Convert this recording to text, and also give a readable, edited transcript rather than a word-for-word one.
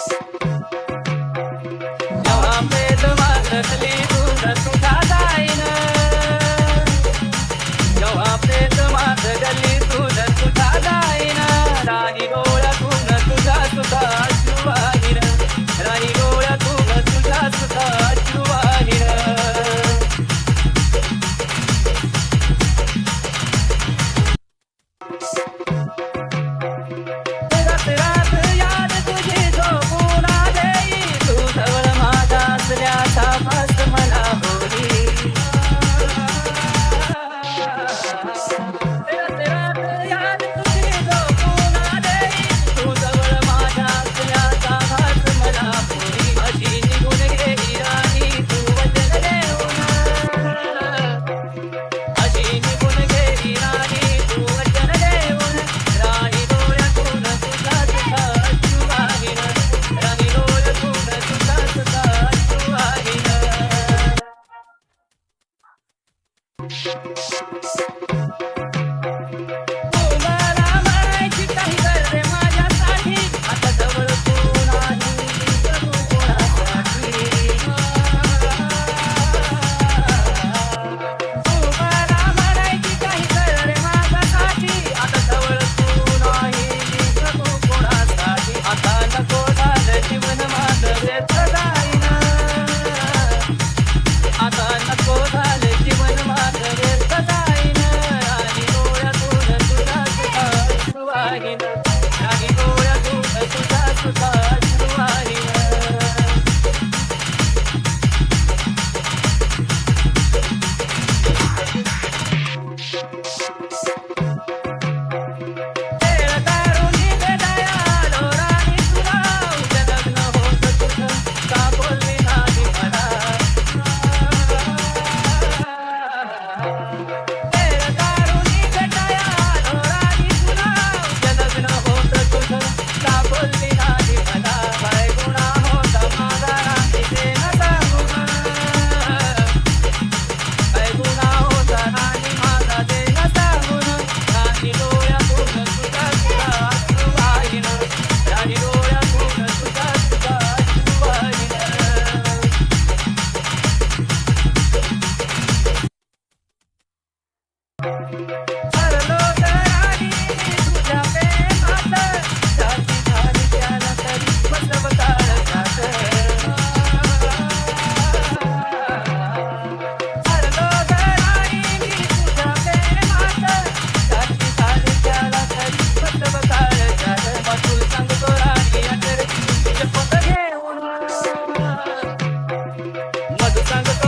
जेव्हा पेट मागली दूध तुझा जाईन, जेव्हा पेट मागली दूध तुझा जाईन, राणी डोळ्यातून तुझा सुद्धा अश्रू वाहीन, राणी डोळ्यातून तुझा सुद्धा अश्रू वाहीन. रात रात याद तुझी झोपून आली, तू जवळ माझ्या असल्याचा भास मला होई. रात रात याद तुझी झोपून आली, तू जवळ माझ्या असल्याचा भास मला होई. अशी निघून गेली राणी तू वचन देऊन, अशी निघून गेली राणी तू वचन देऊन, राणी डोळ्यातून तुझा सुद्धा अश्रू वाहीन, राणी डोळ्यातून तुझा सुद्धा अश्रू वाहीन. तू मला म्हणायची काही कर रे माझ्यासाठी, आता जवळ तू नाही जगू कोणासाठी. तू मला म्हणायची काही कर रे माझ्यासाठी, आता जवळ तू नाही जगू कोणासाठी. आता नको झालं जीवन माझं व्यर्थ जाईन, आता नको झालं जीवन माझं व्यर्थ जाईन, राणी डोळ्यातून तुझा सुद्धा अश्रू वाहीन, राणी डोळ्यातून तुझा सुद्धा अश्रू वाहीन. वेळ दारुणी भेटायला राणी तुला, उद्या लग्न होतं तुझं का बोलली नाही मला. वेळ दारुणी भेटायला राणी तुला, उद्या लग्न होतं तुझं का बोलली नाही मला. काय गुन्हा होता माझा राणी ते न सांगू गं, काय गुन्हा होता राणी माझा ते न सांगून, राणी डोळ्यातून तुझा सुद्धा अश्रू वाहीन, राणी डोळ्यातून तुझा सुद्धा अश्रू वाहीन. हरलो तर राणी मी तुझ्या प्रेमात, साथी झाली त्याला तरी बसव काळजात. हरलो तर राणी मी तुझ्या प्रेमात, साथी झाली त्याला तरी बसव काळजात. मग तू सांगतो राणी अटरची शपथ घेऊन, मग सांगतो